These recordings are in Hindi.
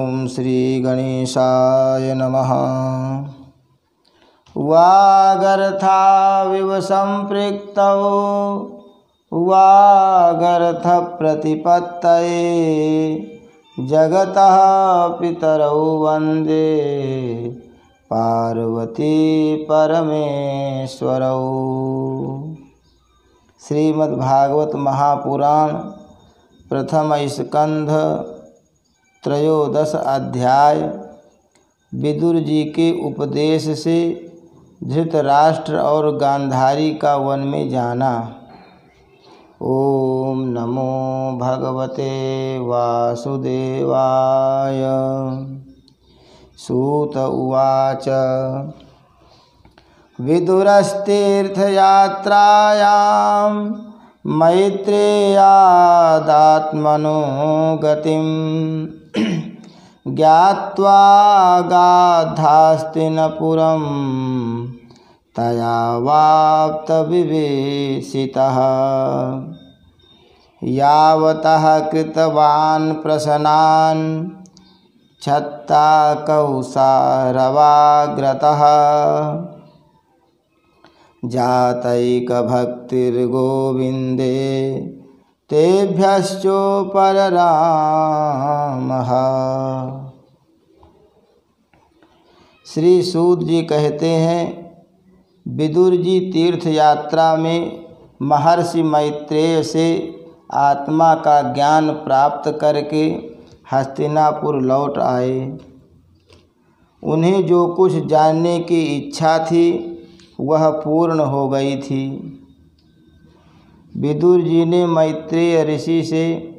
ओम श्री गणेशाय नमः। वागर्थाविव संपृक्तौ वागर्थ प्रतिपत्तये जगतः पितरौ वन्दे पार्वती परमेश्वरौ। श्रीमद्भागवत महापुराण प्रथम स्कंध त्रयोदश अध्याय। विदुर जी के उपदेश से धृतराष्ट्र और गांधारी का वन में जाना। ओम नमो भगवते वासुदेवाय। सूत उवाच विदुरस्तीर्थयात्रायां मैत्रेयादात्मनो गतिं ज्ञात्वा गाधास्तिनपुरं तया वाप्तविवेशितः। यावतः कृतवान् प्रसन्नान् छत्ता कौसारवाग्रतः जातैकभक्तिर्गोविन्दे तेभ्यश्चोपररामः। श्री सूत जी कहते हैं, विदुर जी तीर्थ यात्रा में महर्षि मैत्रेय से आत्मा का ज्ञान प्राप्त करके हस्तिनापुर लौट आए। उन्हें जो कुछ जानने की इच्छा थी वह पूर्ण हो गई थी। विदुर जी ने मैत्रेय ऋषि से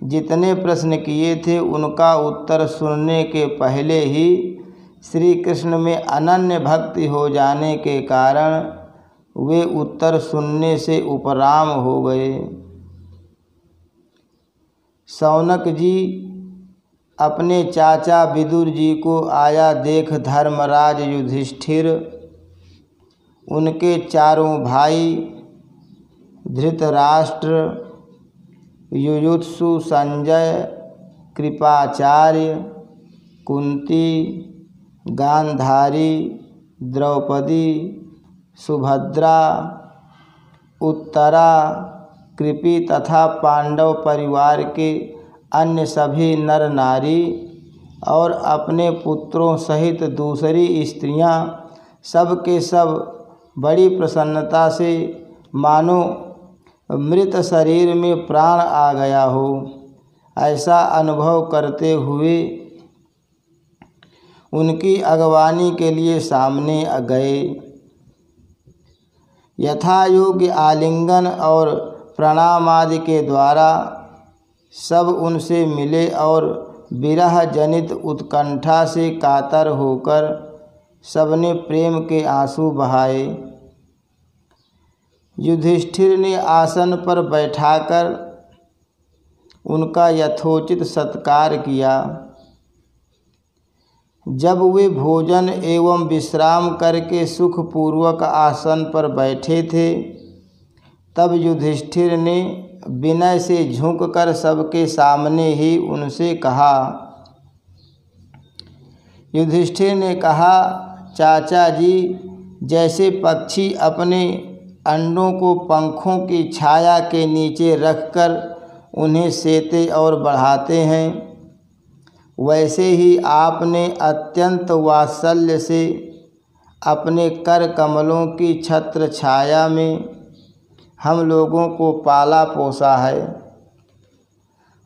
जितने प्रश्न किए थे उनका उत्तर सुनने के पहले ही श्री कृष्ण में अनन्य भक्ति हो जाने के कारण वे उत्तर सुनने से उपराम हो गए। शौनक जी अपने चाचा विदुर जी को आया देख धर्मराज युधिष्ठिर, उनके चारों भाई धृतराष्ट्र, युयुत्सु, संजय, कृपाचार्य, कुंती, गांधारी, द्रौपदी, सुभद्रा, उत्तरा, कृपि तथा पांडव परिवार के अन्य सभी नर नारी और अपने पुत्रों सहित दूसरी स्त्रियां सब के सब बड़ी प्रसन्नता से मानो मृत शरीर में प्राण आ गया हो ऐसा अनुभव करते हुए उनकी अगवानी के लिए सामने गए। यथा योग्य आलिंगन और प्रणाम आदि के द्वारा सब उनसे मिले और विरह जनित उत्कंठा से कातर होकर सबने प्रेम के आंसू बहाए। युधिष्ठिर ने आसन पर बैठाकर उनका यथोचित सत्कार किया। जब वे भोजन एवं विश्राम करके सुखपूर्वक आसन पर बैठे थे तब युधिष्ठिर ने विनय से झुककर सबके सामने ही उनसे कहा। युधिष्ठिर ने कहा, चाचा जी, जैसे पक्षी अपने अंडों को पंखों की छाया के नीचे रखकर उन्हें सेते और बढ़ाते हैं, वैसे ही आपने अत्यंत वात्सल्य से अपने कर कमलों की छत्र छाया में हम लोगों को पाला पोसा है।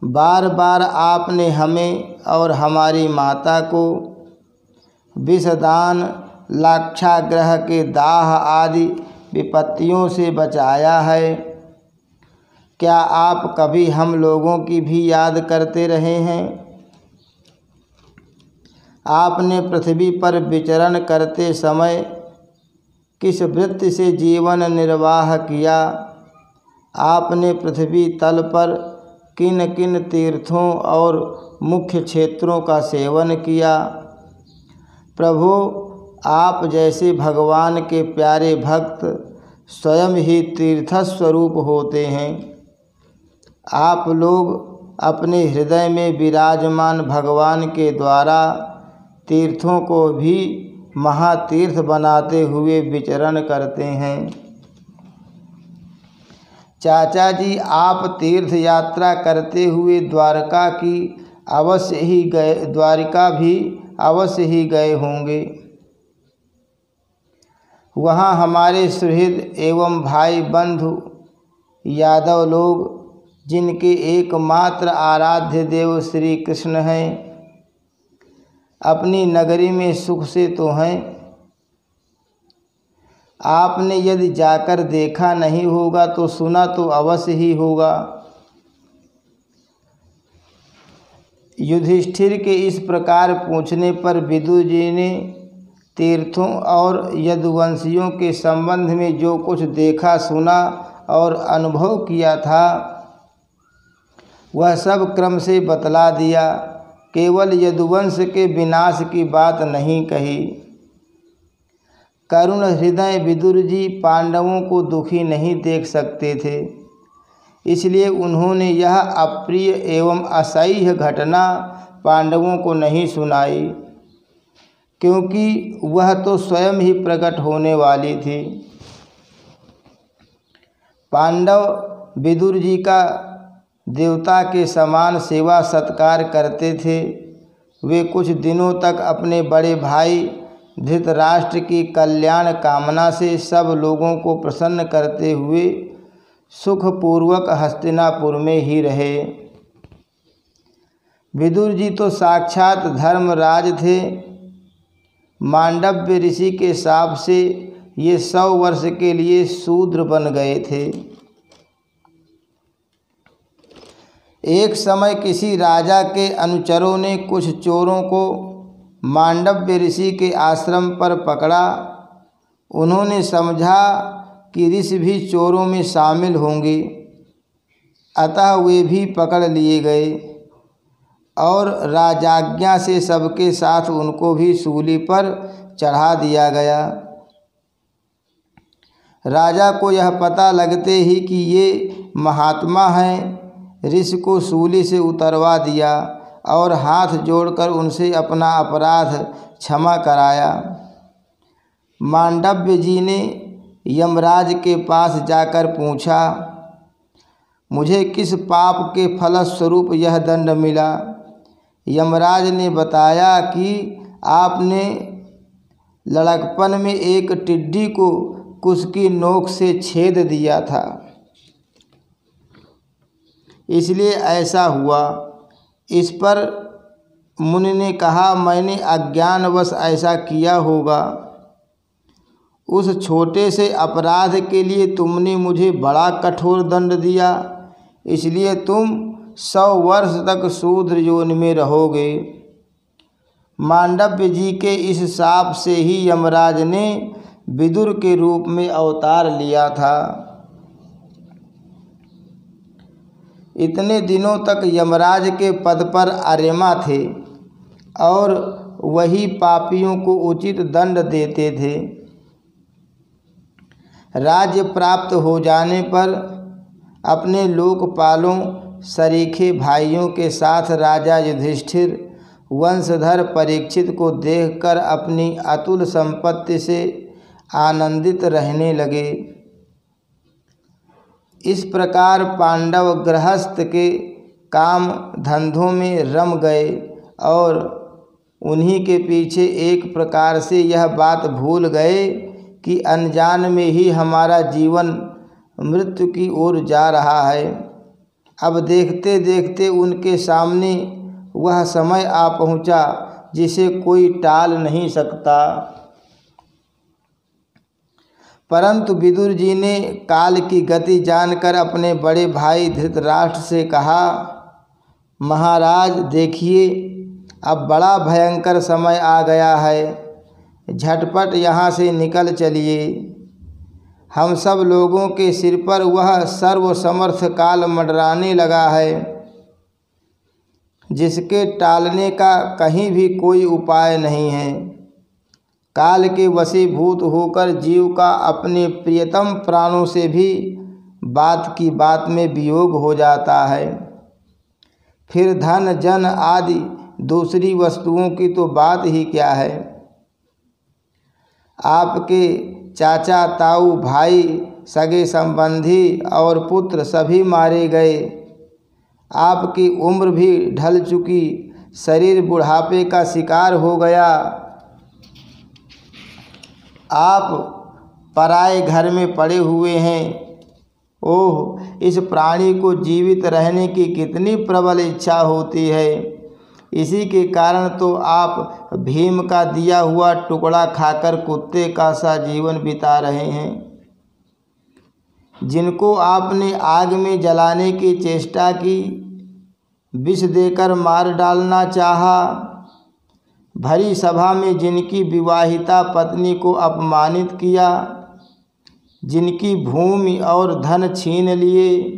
बार बार आपने हमें और हमारी माता को विषदान, लाक्षाग्रह के दाह आदि विपत्तियों से बचाया है। क्या आप कभी हम लोगों की भी याद करते रहे हैं? आपने पृथ्वी पर विचरण करते समय किस वृत्ति से जीवन निर्वाह किया? आपने पृथ्वी तल पर किन किन तीर्थों और मुख्य क्षेत्रों का सेवन किया? प्रभु, आप जैसे भगवान के प्यारे भक्त स्वयं ही तीर्थस्वरूप होते हैं। आप लोग अपने हृदय में विराजमान भगवान के द्वारा तीर्थों को भी महातीर्थ बनाते हुए विचरण करते हैं। चाचा जी, आप तीर्थ यात्रा करते हुए द्वारका भी अवश्य ही गए होंगे। वहाँ हमारे सुहृद एवं भाई बंधु यादव लोग, जिनके एकमात्र आराध्य देव श्री कृष्ण हैं, अपनी नगरी में सुख से तो हैं। आपने यदि जाकर देखा नहीं होगा तो सुना तो अवश्य ही होगा। युधिष्ठिर के इस प्रकार पूछने पर विदुर जी ने तीर्थों और यदुवंशियों के संबंध में जो कुछ देखा, सुना और अनुभव किया था, वह सब क्रम से बतला दिया। केवल यदुवंश के विनाश की बात नहीं कही। करुण हृदय विदुर जी पांडवों को दुखी नहीं देख सकते थे, इसलिए उन्होंने यह अप्रिय एवं असह्य घटना पांडवों को नहीं सुनाई, क्योंकि वह तो स्वयं ही प्रकट होने वाली थी। पांडव विदुर जी का देवता के समान सेवा सत्कार करते थे। वे कुछ दिनों तक अपने बड़े भाई धृतराष्ट्र की कल्याण कामना से सब लोगों को प्रसन्न करते हुए सुखपूर्वक हस्तिनापुर में ही रहे। विदुर जी तो साक्षात धर्मराज थे। मांडव्य ऋषि के शाप से ये 100 वर्ष के लिए शूद्र बन गए थे। एक समय किसी राजा के अनुचरों ने कुछ चोरों को मांडव्य ऋषि के आश्रम पर पकड़ा। उन्होंने समझा कि ऋषि भी चोरों में शामिल होंगे, अतः वे भी पकड़ लिए गए और राजाज्ञा से सबके साथ उनको भी सूली पर चढ़ा दिया गया। राजा को यह पता लगते ही कि ये महात्मा हैं, ऋषि को सूली से उतरवा दिया और हाथ जोड़कर उनसे अपना अपराध क्षमा कराया। मांडव्य जी ने यमराज के पास जाकर पूछा, मुझे किस पाप के फलस्वरूप यह दंड मिला? यमराज ने बताया कि आपने लड़कपन में एक टिड्डी को कुश की नोक से छेद दिया था, इसलिए ऐसा हुआ। इस पर मुनि ने कहा, मैंने अज्ञानवश ऐसा किया होगा। उस छोटे से अपराध के लिए तुमने मुझे बड़ा कठोर दंड दिया, इसलिए तुम 100 वर्ष तक शूद्र योनि में रहोगे। मांडव्य जी के इस शाप से ही यमराज ने विदुर के रूप में अवतार लिया था। इतने दिनों तक यमराज के पद पर अर्यमा थे और वही पापियों को उचित दंड देते थे। राज्य प्राप्त हो जाने पर अपने लोकपालों सरीखे भाइयों के साथ राजा युधिष्ठिर वंशधर परीक्षित को देखकर अपनी अतुल संपत्ति से आनंदित रहने लगे। इस प्रकार पांडव गृहस्थ के काम धंधों में रम गए और उन्हीं के पीछे एक प्रकार से यह बात भूल गए कि अनजान में ही हमारा जीवन मृत्यु की ओर जा रहा है। अब देखते देखते उनके सामने वह समय आ पहुंचा जिसे कोई टाल नहीं सकता। परंतु विदुर जी ने काल की गति जानकर अपने बड़े भाई धृतराष्ट्र से कहा, महाराज देखिए, अब बड़ा भयंकर समय आ गया है, झटपट यहाँ से निकल चलिए। हम सब लोगों के सिर पर वह सर्वसमर्थ काल मंडराने लगा है, जिसके टालने का कहीं भी कोई उपाय नहीं है। काल के वशीभूत होकर जीव का अपने प्रियतम प्राणों से भी बात की बात में वियोग हो जाता है। फिर धन जन आदि दूसरी वस्तुओं की तो बात ही क्या है। आपके चाचा ताऊ भाई सगे संबंधी और पुत्र सभी मारे गए। आपकी उम्र भी ढल चुकी, शरीर बुढ़ापे का शिकार हो गया। आप पराए घर में पड़े हुए हैं। ओह, इस प्राणी को जीवित रहने की कितनी प्रबल इच्छा होती है। इसी के कारण तो आप भीम का दिया हुआ टुकड़ा खाकर कुत्ते का सा जीवन बिता रहे हैं। जिनको आपने आग में जलाने की चेष्टा की, विष देकर मार डालना चाहा, भरी सभा में जिनकी विवाहिता पत्नी को अपमानित किया, जिनकी भूमि और धन छीन लिए,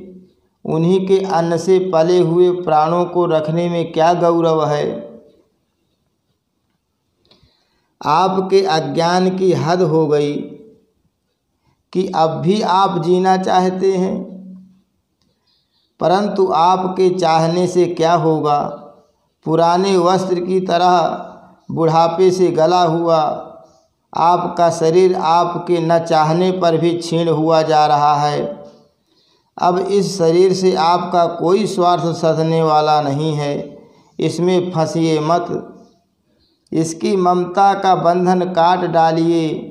उन्हीं के अन्न से पले हुए प्राणों को रखने में क्या गौरव है। आपके अज्ञान की हद हो गई कि अब भी आप जीना चाहते हैं, परंतु आपके चाहने से क्या होगा। पुराने वस्त्र की तरह बुढ़ापे से गला हुआ आपका शरीर आपके न चाहने पर भी क्षीण हुआ जा रहा है। अब इस शरीर से आपका कोई स्वार्थ सधने वाला नहीं है। इसमें फंसिए मत, इसकी ममता का बंधन काट डालिए।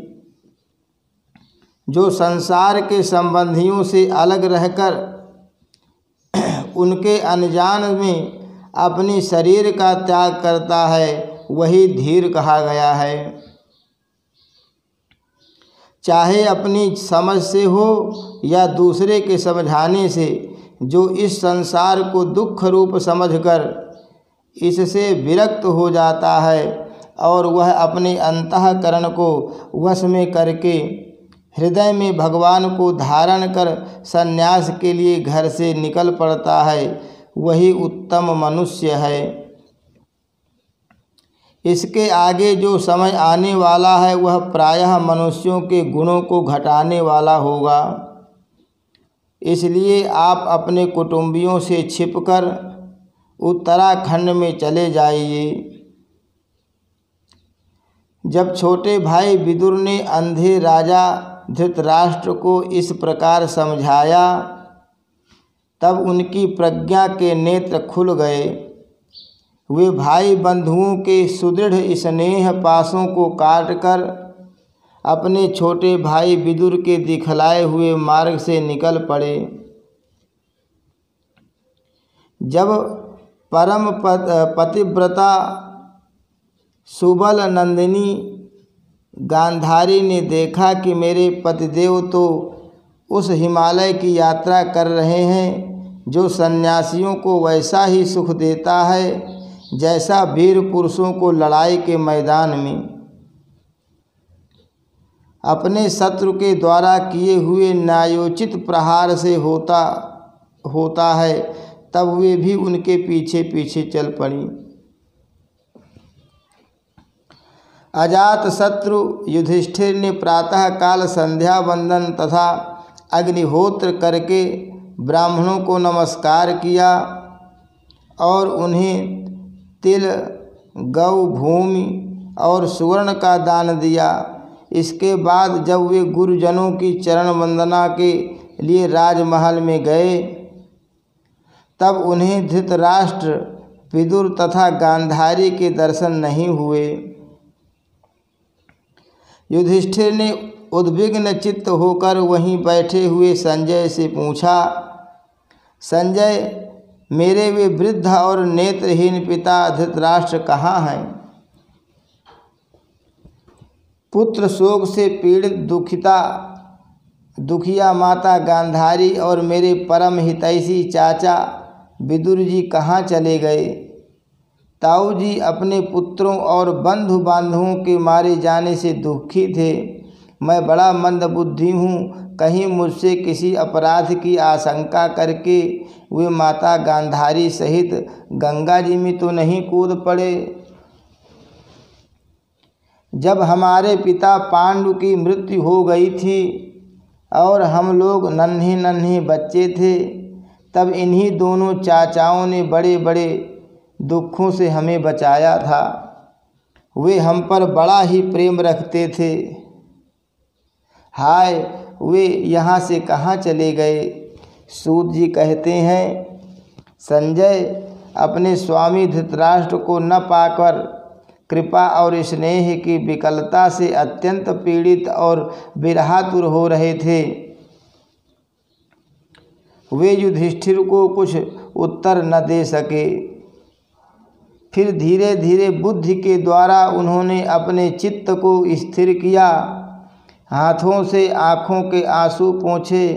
जो संसार के संबंधियों से अलग रहकर उनके अनजान में अपने शरीर का त्याग करता है, वही धीर कहा गया है। चाहे अपनी समझ से हो या दूसरे के समझाने से, जो इस संसार को दुख रूप समझकर इससे विरक्त हो जाता है और वह अपने अंतःकरण को वश में करके हृदय में भगवान को धारण कर संन्यास के लिए घर से निकल पड़ता है, वही उत्तम मनुष्य है। इसके आगे जो समय आने वाला है वह प्रायः मनुष्यों के गुणों को घटाने वाला होगा। इसलिए आप अपने कुटुंबियों से छिपकर उत्तराखंड में चले जाइए। जब छोटे भाई विदुर ने अंधे राजा धृतराष्ट्र को इस प्रकार समझाया, तब उनकी प्रज्ञा के नेत्र खुल गए। वे भाई बंधुओं के सुदृढ़ स्नेह पासों को काटकर अपने छोटे भाई विदुर के दिखलाए हुए मार्ग से निकल पड़े। जब परम पतिव्रता सुबल नंदिनी गांधारी ने देखा कि मेरे पतिदेव तो उस हिमालय की यात्रा कर रहे हैं जो सन्यासियों को वैसा ही सुख देता है जैसा वीर पुरुषों को लड़ाई के मैदान में अपने शत्रु के द्वारा किए हुए न्यायोचित प्रहार से होता है, तब वे भी उनके पीछे पीछे चल पड़ी। अजात शत्रु युधिष्ठिर ने प्रातः काल संध्या वंदन तथा अग्निहोत्र करके ब्राह्मणों को नमस्कार किया और उन्हें तिल, गौ, भूमि और सुवर्ण का दान दिया। इसके बाद जब वे गुरुजनों की चरण वंदना के लिए राजमहल में गए, तब उन्हें धृतराष्ट्र, विदुर तथा गांधारी के दर्शन नहीं हुए। युधिष्ठिर ने उद्विग्न चित्त होकर वहीं बैठे हुए संजय से पूछा, संजय, मेरे वे वृद्ध और नेत्रहीन पिता धृतराष्ट्र कहाँ हैं? पुत्र शोक से पीड़ित दुखिया माता गांधारी और मेरे परम हितैषी चाचा विदुर जी कहाँ चले गए? ताऊ जी अपने पुत्रों और बंधु बांधवों के मारे जाने से दुखी थे। मैं बड़ा मंदबुद्धि हूँ, कहीं मुझसे किसी अपराध की आशंका करके वे माता गांधारी सहित गंगा जी में तो नहीं कूद पड़े। जब हमारे पिता पांडु की मृत्यु हो गई थी और हम लोग नन्हे नन्हे बच्चे थे, तब इन्हीं दोनों चाचाओं ने बड़े बड़े दुखों से हमें बचाया था। वे हम पर बड़ा ही प्रेम रखते थे। हाय, वे यहाँ से कहाँ चले गए? सूत जी कहते हैं, संजय अपने स्वामी धृतराष्ट्र को न पाकर कृपा और स्नेह की विकलता से अत्यंत पीड़ित और विरहातुर हो रहे थे। वे युधिष्ठिर को कुछ उत्तर न दे सके। फिर धीरे धीरे बुद्धि के द्वारा उन्होंने अपने चित्त को स्थिर किया, हाथों से आँखों के आंसू पोंछे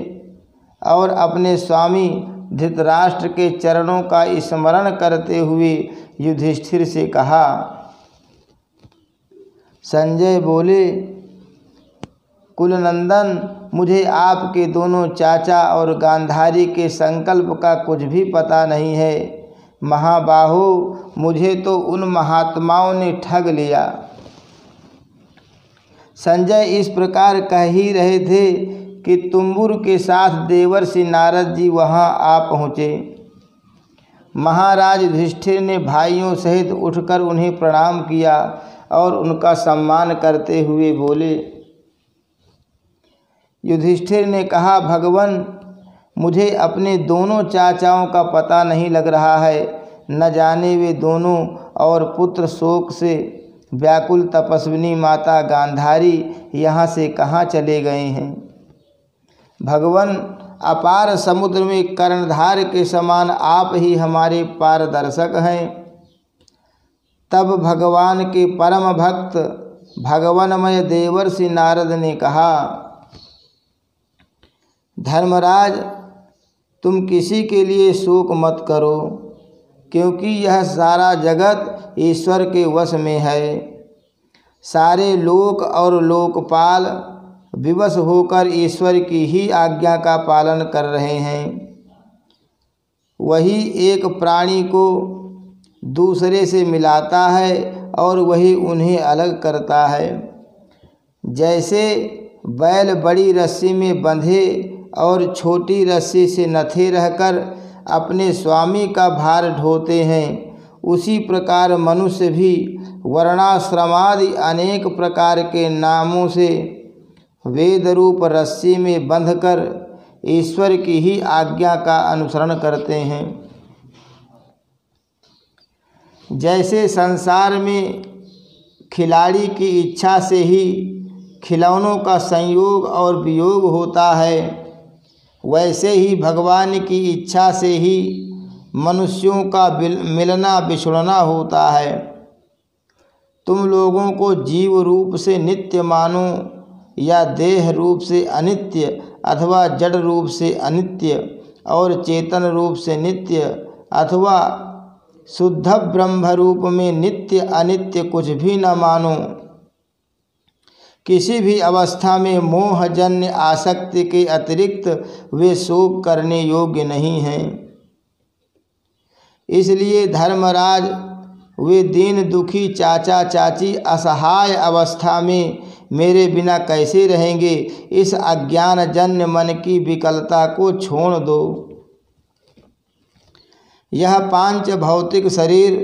और अपने स्वामी धृतराष्ट्र के चरणों का स्मरण करते हुए युधिष्ठिर से कहा। संजय बोले, कुलनंदन, मुझे आपके दोनों चाचा और गांधारी के संकल्प का कुछ भी पता नहीं है। महाबाहो, मुझे तो उन महात्माओं ने ठग लिया। संजय इस प्रकार कह ही रहे थे कि तुम्बुर के साथ देवर्षि नारद जी वहां आ पहुँचे। महाराज युधिष्ठिर ने भाइयों सहित उठकर उन्हें प्रणाम किया और उनका सम्मान करते हुए बोले। युधिष्ठिर ने कहा, भगवन, मुझे अपने दोनों चाचाओं का पता नहीं लग रहा है। न जाने वे दोनों और पुत्र शोक से व्याकुल तपस्विनी माता गांधारी यहाँ से कहाँ चले गए हैं। भगवन, अपार समुद्र में कर्णधार के समान आप ही हमारे पारदर्शक हैं। तब भगवान के परम भक्त भगवनमय देवर्षि नारद ने कहा, धर्मराज, तुम किसी के लिए शोक मत करो, क्योंकि यह सारा जगत ईश्वर के वश में है। सारे लोक और लोकपाल विवश होकर ईश्वर की ही आज्ञा का पालन कर रहे हैं। वही एक प्राणी को दूसरे से मिलाता है और वही उन्हें अलग करता है। जैसे बैल बड़ी रस्सी में बंधे और छोटी रस्सी से नथे रहकर अपने स्वामी का भार ढोते हैं, उसी प्रकार मनुष्य भी वर्णाश्रमादि अनेक प्रकार के नामों से वेद रूप रस्सी में बंधकर ईश्वर की ही आज्ञा का अनुसरण करते हैं। जैसे संसार में खिलाड़ी की इच्छा से ही खिलौनों का संयोग और वियोग होता है, वैसे ही भगवान की इच्छा से ही मनुष्यों का मिलना बिछड़ना होता है। तुम लोगों को जीव रूप से नित्य मानो या देह रूप से अनित्य अथवा जड़ रूप से अनित्य और चेतन रूप से नित्य अथवा शुद्ध ब्रह्म रूप में नित्य अनित्य कुछ भी न मानो। किसी भी अवस्था में मोहजन्य आसक्ति के अतिरिक्त वे शोक करने योग्य नहीं हैं। इसलिए धर्मराज, वे दीन दुखी चाचा चाची असहाय अवस्था में मेरे बिना कैसे रहेंगे। इस अज्ञानजन्य मन की विकलता को छोड़ दो। यह पांच भौतिक शरीर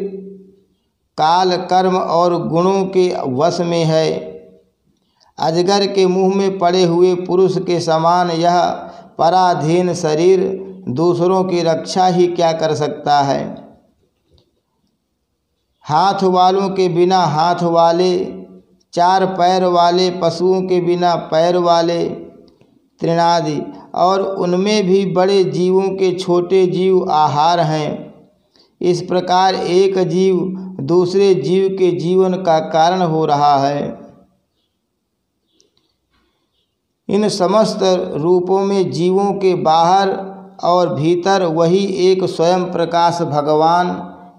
काल, कर्म और गुणों के वश में है। अजगर के मुंह में पड़े हुए पुरुष के समान यह पराधीन शरीर दूसरों की रक्षा ही क्या कर सकता है। हाथ वालों के बिना हाथ वाले, चार पैर वाले पशुओं के बिना पैर वाले, तृणादि और उनमें भी बड़े जीवों के छोटे जीव आहार हैं। इस प्रकार एक जीव दूसरे जीव के जीवन का कारण हो रहा है। इन समस्त रूपों में जीवों के बाहर और भीतर वही एक स्वयं प्रकाश भगवान,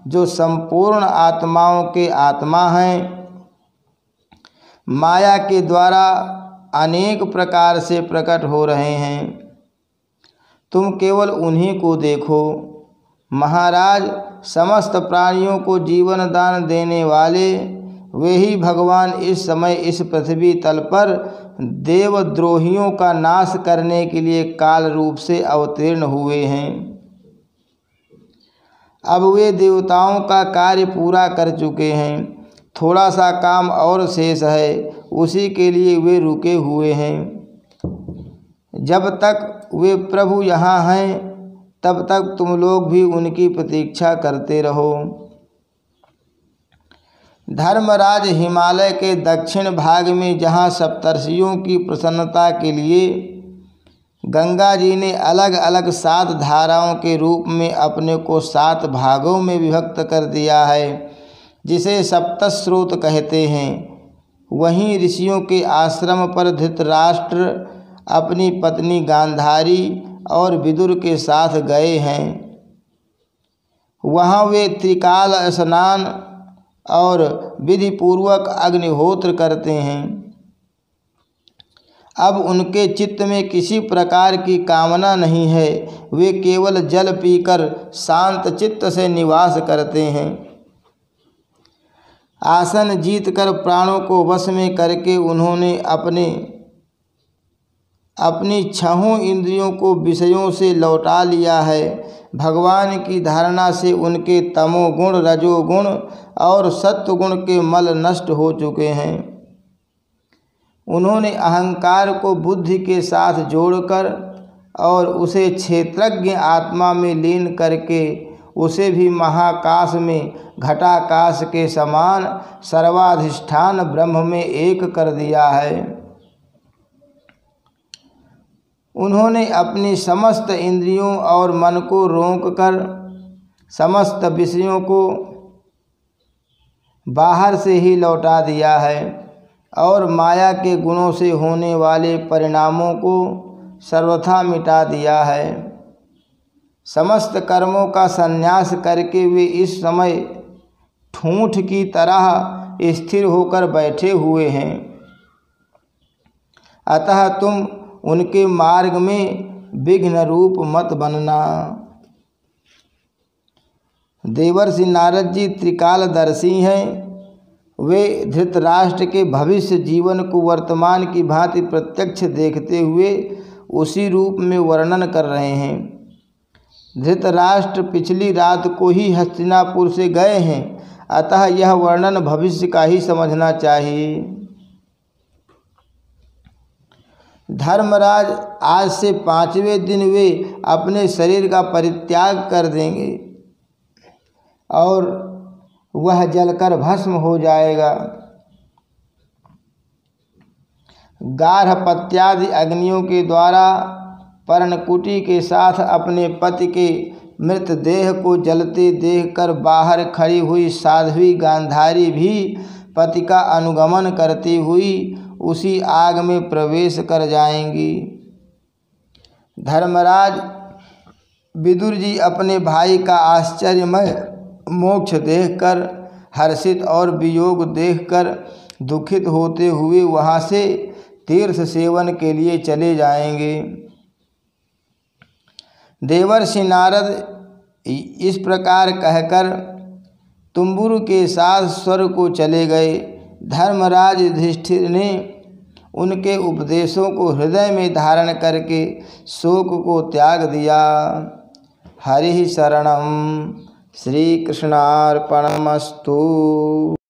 जो संपूर्ण आत्माओं के आत्मा हैं, माया के द्वारा अनेक प्रकार से प्रकट हो रहे हैं। तुम केवल उन्हीं को देखो। महाराज, समस्त प्राणियों को जीवन दान देने वाले वे ही भगवान इस समय इस पृथ्वी तल पर देवद्रोहियों का नाश करने के लिए काल रूप से अवतीर्ण हुए हैं। अब वे देवताओं का कार्य पूरा कर चुके हैं, थोड़ा सा काम और शेष है, उसी के लिए वे रुके हुए हैं। जब तक वे प्रभु यहाँ हैं तब तक तुम लोग भी उनकी प्रतीक्षा करते रहो। धर्मराज हिमालय के दक्षिण भाग में जहाँ सप्तर्षियों की प्रसन्नता के लिए गंगा जी ने अलग अलग 7 धाराओं के रूप में अपने को 7 भागों में विभक्त कर दिया है, जिसे सप्तस्रोत कहते हैं, वहीं ऋषियों के आश्रम पर धृतराष्ट्र अपनी पत्नी गांधारी और विदुर के साथ गए हैं। वहाँ वे त्रिकाल स्नान और विधि पूर्वक अग्निहोत्र करते हैं। अब उनके चित्त में किसी प्रकार की कामना नहीं है, वे केवल जल पीकर शांत चित्त से निवास करते हैं। आसन जीतकर प्राणों को वश में करके उन्होंने अपनी 6 इंद्रियों को विषयों से लौटा लिया है। भगवान की धारणा से उनके तमोगुण, रजोगुण और सत्वगुण के मल नष्ट हो चुके हैं। उन्होंने अहंकार को बुद्धि के साथ जोड़कर और उसे क्षेत्रज्ञ आत्मा में लीन करके उसे भी महाकाश में घटाकाश के समान सर्वाधिष्ठान ब्रह्म में एक कर दिया है। उन्होंने अपनी समस्त इंद्रियों और मन को रोककर समस्त विषयों को बाहर से ही लौटा दिया है और माया के गुणों से होने वाले परिणामों को सर्वथा मिटा दिया है। समस्त कर्मों का संन्यास करके वे इस समय ठूंठ की तरह स्थिर होकर बैठे हुए हैं। अतः तुम उनके मार्ग में विघ्न रूप मत बनना। देवर्षि नारद जी त्रिकालदर्शी हैं। वे धृतराष्ट्र के भविष्य जीवन को वर्तमान की भांति प्रत्यक्ष देखते हुए उसी रूप में वर्णन कर रहे हैं। धृतराष्ट्र पिछली रात को ही हस्तिनापुर से गए हैं, अतः यह वर्णन भविष्य का ही समझना चाहिए। धर्मराज, आज से 5वें दिन वे अपने शरीर का परित्याग कर देंगे और वह जलकर भस्म हो जाएगा। गार्हपत्यादि अग्नियों के द्वारा पर्णकुटी के साथ अपने पति के मृतदेह को जलते देखकर बाहर खड़ी हुई साध्वी गांधारी भी पति का अनुगमन करती हुई उसी आग में प्रवेश कर जाएंगी। धर्मराज, विदुर जी अपने भाई का आश्चर्यमय मोक्ष देखकर हर्षित और वियोग देखकर दुखित होते हुए वहाँ से तीर्थ सेवन के लिए चले जाएंगे। देवर्षि नारद इस प्रकार कहकर तुम्बुरु के साथ स्वर्ग को चले गए। धर्मराज युधिष्ठिर ने उनके उपदेशों को हृदय में धारण करके शोक को त्याग दिया। हरि शरणम। श्री कृष्णार्पणमस्तु।